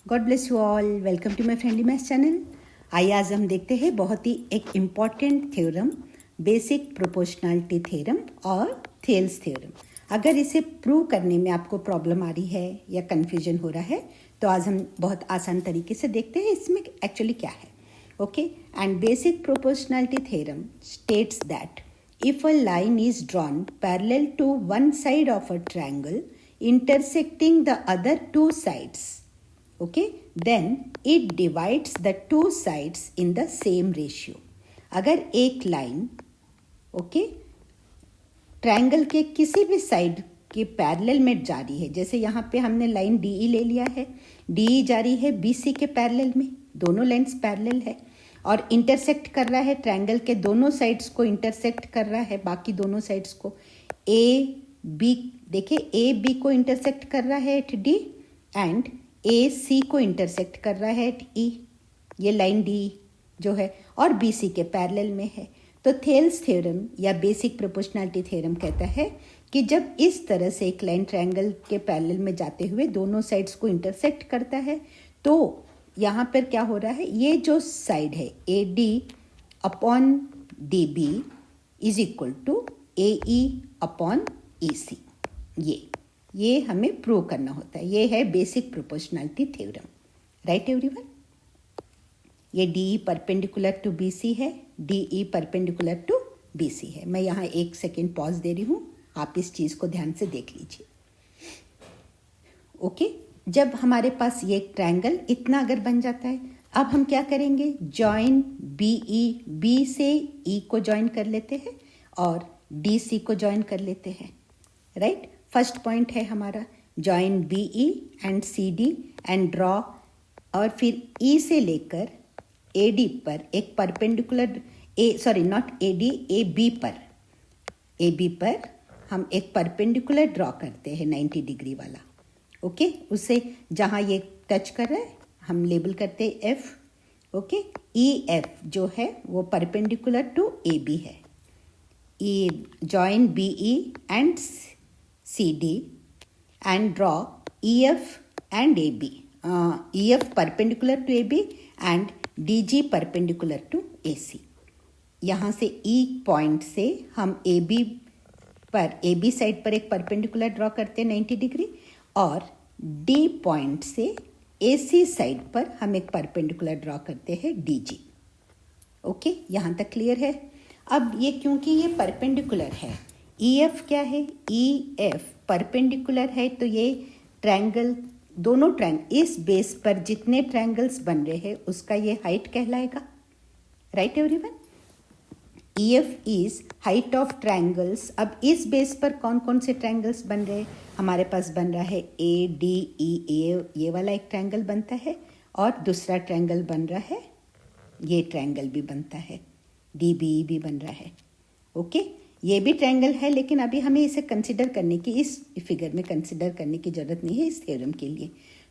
God bless you all. Welcome to my friendly maths channel. आइए आज हम देखते हैं बहुत ही एक important theorem, basic proportionality theorem और थेल्स थ्योरम। अगर इसे प्रूव करने में आपको प्रॉब्लम आ रही है या कन्फ्यूजन हो रहा है तो आज हम बहुत आसान तरीके से देखते हैं इसमें एक्चुअली क्या है। Okay, and basic proportionality theorem states that if a line is drawn parallel to one side of a triangle intersecting the other two sides, okay, then it divides the two sides in the same ratio. अगर एक line okay triangle के किसी भी side के parallel में जा रही है, जैसे यहाँ पे हमने लाइन डी ई ले लिया है, डी ई जा रही है बी सी के पैरेलल में, दोनों लाइन्स पैरेलल है और इंटरसेक्ट कर रहा है, ट्रायंगल के दोनों साइड्स को इंटरसेक्ट कर रहा है, बाकी दोनों साइड्स को ए बी, देखिए ए बी को इंटरसेक्ट कर रहा है एट डी एंड ए सी को इंटरसेक्ट कर रहा है एट ई, ये लाइन डी जो है और बी सी के पैरेलल में है। तो थेल्स थ्योरम या बेसिक प्रोपोर्शनैलिटी थ्योरम कहता है कि जब इस तरह से एक लाइन ट्रायंगल के पैरेलल में जाते हुए दोनों साइड्स को इंटरसेक्ट करता है तो यहाँ पर क्या हो रहा है, ये जो साइड है A D upon D B is equal to A E upon E C, ये हमें प्रूव करना होता है। ये है basic proportionality theorem, right everyone. ये D E perpendicular to B C है, D E perpendicular to B C है। मैं यहाँ एक सेकेंड पॉज दे रही हूँ, आप इस चीज़ को ध्यान से देख लीजिए। ओके, जब हमारे पास ये ट्रायंगल इतना अगर बन जाता है, अब हम क्या करेंगे, जॉइन बी ई, बी से ई को जॉइन कर लेते हैं और डी सी को जॉइन कर लेते हैं, राइट। फर्स्ट पॉइंट है हमारा join B E and C D and draw, और फिर ई से लेकर ए डी पर एक perpendicular not A D, A B पर हम एक परपेंडिकुलर ड्रॉ करते हैं 90 डिग्री वाला। ओके, उससे जहाँ ये टच कर रहा है हम लेबल करते हैं एफ। ओके, ई एफ जो है वो परपेंडिकुलर टू ए बी है। E join B E and C D and draw E F and A B, E F perpendicular to A B and D G perpendicular to A C. यहाँ से ई point से हम A B side पर एक perpendicular draw करते हैं 90 degree और D point से ए सी साइड पर हम एक परपेंडिकुलर ड्रॉ करते हैं डी जी। ओके, यहाँ तक क्लियर है। अब ये क्योंकि ये परपेंडिकुलर है, ई एफ क्या है, ई एफ परपेंडिकुलर है, तो ये ट्रायंगल, दोनों ट्रायंगल इस बेस पर जितने ट्रायंगल्स बन रहे हैं उसका ये हाइट कहलाएगा, right everyone. E F is height of triangles. अब इस बेस पर कौन कौन से ट्रायंगल्स बन रहे हैं, हमारे पास बन रहा है ए डी ई ए, ये वाला एक ट्रायंगल बनता है और दूसरा ट्रायंगल बन रहा है, ये ट्रायंगल भी बनता है, डी बी ई भी बन रहा है। ओके, ये भी ट्रायंगल है लेकिन अभी हमें इसे कंसिडर करने की, इस फिगर में कंसिडर करने की ज़रूरत नहीं है इस थ्योरम के लिए।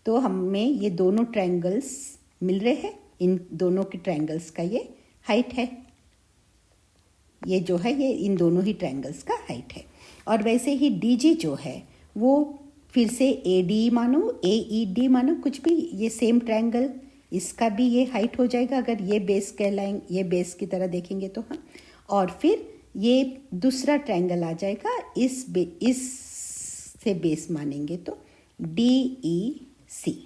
तो हमें ये दोनों ट्रायंगल्स मिल रहे हैं, इन दोनों के ट्रायंगल्स का ये हाइट है, ये जो है ये इन दोनों ही ट्रायंगल्स का हाइट है। और वैसे ही डी जी जो है वो फिर से ए डी मानो, ए ई डी मानो, कुछ भी, ये सेम ट्रायंगल, इसका भी ये हाइट हो जाएगा अगर ये बेस कहलाएंगे, ये बेस की तरह देखेंगे तो हम, और फिर ये दूसरा ट्रायंगल आ जाएगा इस से बेस मानेंगे तो डी ई सी,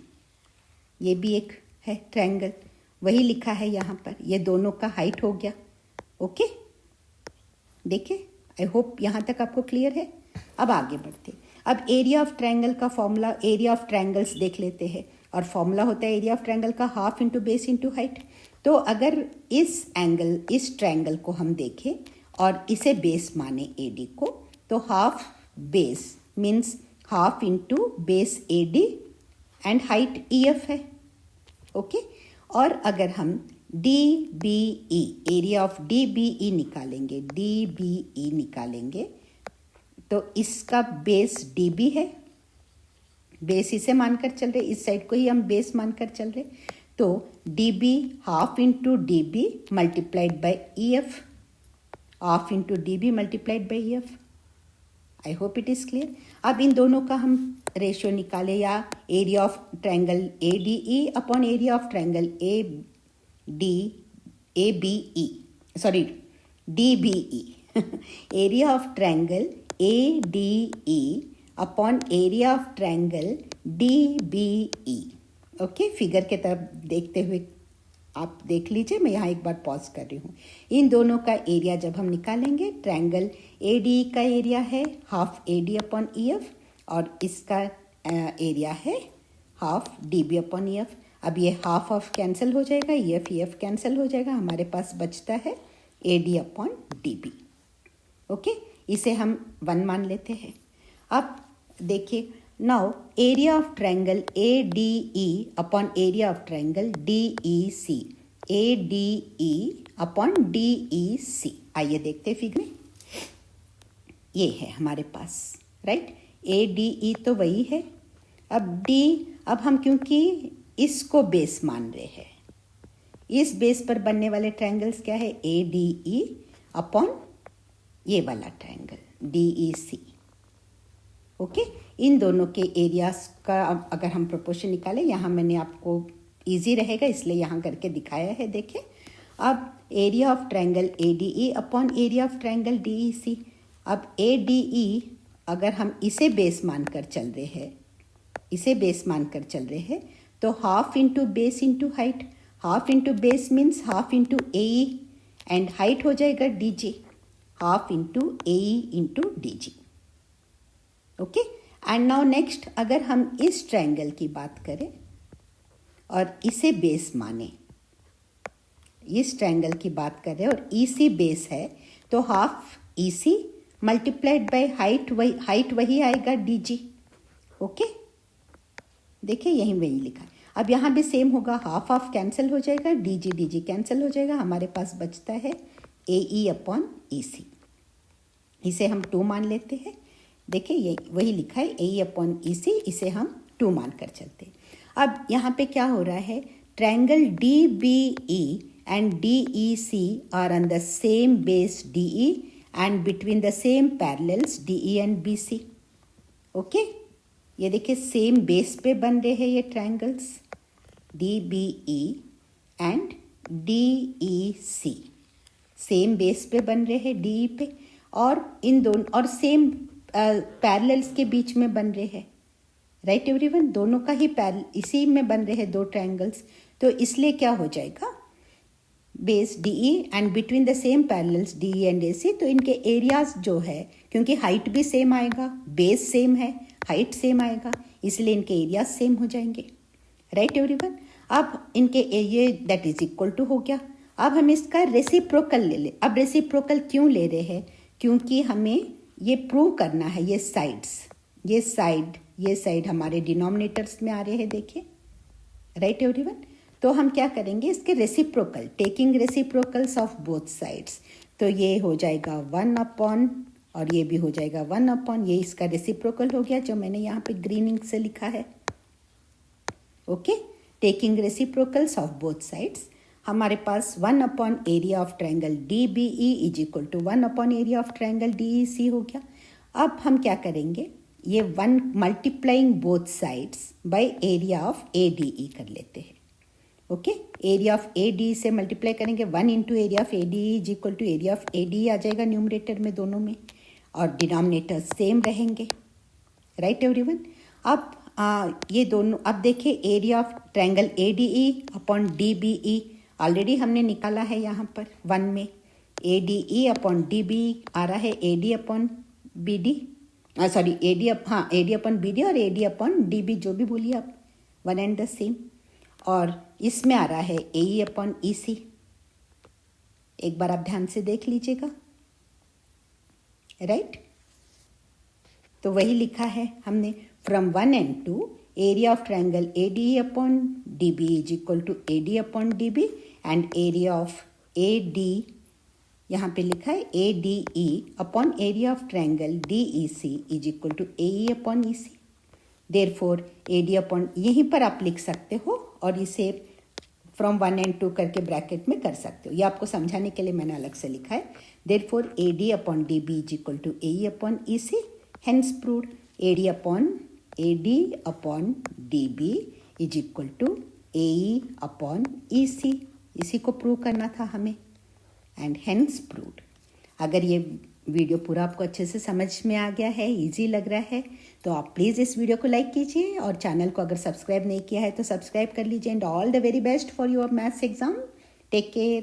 ये भी एक है ट्रायंगल, वही लिखा है यहाँ पर, ये दोनों का हाइट हो गया। ओके, देखिए, आई होप यहाँ तक आपको क्लियर है। अब आगे बढ़ते, अब एरिया ऑफ ट्रायंगल का फॉर्मूला, एरिया ऑफ ट्रायंगल्स देख लेते हैं, और फॉर्मूला होता है एरिया ऑफ ट्रायंगल का half into base into height. तो अगर इस ट्रायंगल को हम देखें और इसे बेस माने ए डी को, तो half base means half into base A D and height E F है। ओके, और अगर हम D B E, area of D B E निकालेंगे, डी बी ई निकालेंगे तो इसका बेस डी बी है, बेस इसे मानकर चल रहे, इस साइड को ही हम बेस मानकर चल रहे, तो D B half into D B multiplied by E F, half into D B multiplied by E F. I hope it is clear. अब इन दोनों का हम रेशियो निकालें, या area of triangle A D E upon area of triangle A B E, sorry D B E, area of triangle A D E upon area of triangle D B E. Okay, figure के तरफ देखते हुए आप देख लीजिए, मैं यहाँ एक बार पॉज कर रही हूँ। इन दोनों का एरिया जब हम निकालेंगे, ट्रायंगल ए डी का एरिया है half A D upon E F, और इसका एरिया है half D B upon E F. अब ये हाफ ऑफ कैंसिल हो जाएगा, ई एफ कैंसिल हो जाएगा, हमारे पास बचता है A D upon D B. Okay, इसे हम 1 मान लेते हैं। अब देखिए, now area of triangle A D E upon area of triangle D E C, A D E upon D E C. आइए देखते हैं फिगर में, ये है हमारे पास, राइट। ए डी ई तो वही है। अब हम क्योंकि इसको बेस मान रहे हैं, इस बेस पर बनने वाले ट्रायंगल्स क्या है, ए डी ई अपॉन ये वाला ट्रायंगल डी ई सी। ओके, इन दोनों के एरियाज का अगर हम प्रोपोर्शन निकालें, यहाँ मैंने आपको इजी रहेगा इसलिए यहाँ करके दिखाया है। देखें, अब area of triangle A D E upon area of triangle D E C. अब ए डी ई अगर हम इसे बेस मानकर चल रहे हैं, तो half into base into height, half into base means half into A E, and height हो जाएगा D G, half into A E into D G. Okay, and now next, अगर हम इस ट्रायंगल की बात करें और इसे बेस माने, इस ट्रायंगल की बात करें और ई सी बेस है, तो half E C multiplied by height वही आएगा डी जी। ओके, देखिए यहीं वही लिखा है। अब यहाँ भी सेम होगा, हाफ कैंसिल हो जाएगा, डी जी कैंसिल हो जाएगा, हमारे पास बचता है ए ई अपॉन ई सी। इसे हम 2 मान लेते हैं। देखिए ये वही लिखा है, ए ई अपॉन ई सी, इसे हम 2 मान कर चलते हैं। अब यहाँ पे क्या हो रहा है, triangle D B E and D E C are on the same base D E and between the same parallels D E and B C. Okay, ये देखिए सेम बेस पे बन रहे हैं ये triangles, D B E and D E C, same base पे बन रहे हैं डी ई पे, और इन दोनों और सेम पैरेलल्स के बीच में बन रहे हैं, राइट एवरीवन। दोनों का ही इसी में बन रहे हैं 2 ट्रायंगल्स, तो इसलिए क्या हो जाएगा, base D E and between the same parallels D E and A C, तो इनके एरियाज जो है, क्योंकि हाइट भी सेम आएगा, बेस सेम है, हाइट सेम आएगा, इसलिए इनके एरियाज सेम हो जाएंगे, राइट एवरीवन। अब इनके ये दैट इज इक्वल टू हो गया। अब हम इसका रेसिप्रोकल ले ले। अब रेसिप्रोकल क्यों ले रहे हैं, क्योंकि हमें ये प्रूव करना है, ये साइड हमारे डिनोमिनेटर्स में आ रहे हैं, देखिए, राइट एवरीवन। तो हम क्या करेंगे, इसके reciprocal, taking reciprocals of both sides, तो ये हो जाएगा 1 अपॉन, और ये भी हो जाएगा 1 अपॉन, ये इसका रेसिप्रोकल हो गया जो मैंने यहाँ पे ग्रीन इंक से लिखा है। Okay, taking reciprocals of both sides, हमारे पास 1 upon area of triangle D B E is equal to 1 upon area of triangle D E C हो गया। अब हम क्या करेंगे, ये 1 multiplying both sides by area of A D E कर लेते हैं। Okay, area of A D से मल्टीप्लाई करेंगे, 1 into area of A D is equal to area of A D आ जाएगा न्यूमरेटर में दोनों में, और डिनोमिनेटर सेम रहेंगे, राइट एवरीवन। अब ये दोनों, अब देखिए area of triangle A D E upon D B E already हमने निकाला है यहाँ पर 1 में, A D E upon D B आ रहा है A D upon B D, sorry A D upon B D और A D upon D B, जो भी बोलिए आप, 1 एंड द सेम। और इसमें आ रहा है ए ई अपॉन ई सी, एक बार आप ध्यान से देख लीजिएगा, राइट। तो वही लिखा है हमने, from 1 and 2 area of triangle A D E upon D B is equal to A D upon D B, and area of A D, यहाँ पे लिखा है A D E upon area of triangle D E C is equal to A E upon E C. Therefore A D upon, यहीं पर आप लिख सकते हो और इसे फ्रॉम 1 एंड 2 करके ब्रैकेट में कर सकते हो, ये आपको समझाने के लिए मैंने अलग से लिखा है। Therefore A D upon D B is equal to A E upon E C, Hence proved AD upon DB is equal to AE upon EC. इसी को प्रूव करना था हमें एंड हेंस प्रूव्ड। अगर ये वीडियो पूरा आपको अच्छे से समझ में आ गया है, इजी लग रहा है, तो आप प्लीज़ इस वीडियो को लाइक कीजिए और चैनल को अगर सब्सक्राइब नहीं किया है तो सब्सक्राइब कर लीजिए। And all the very best for your maths exam. Take care.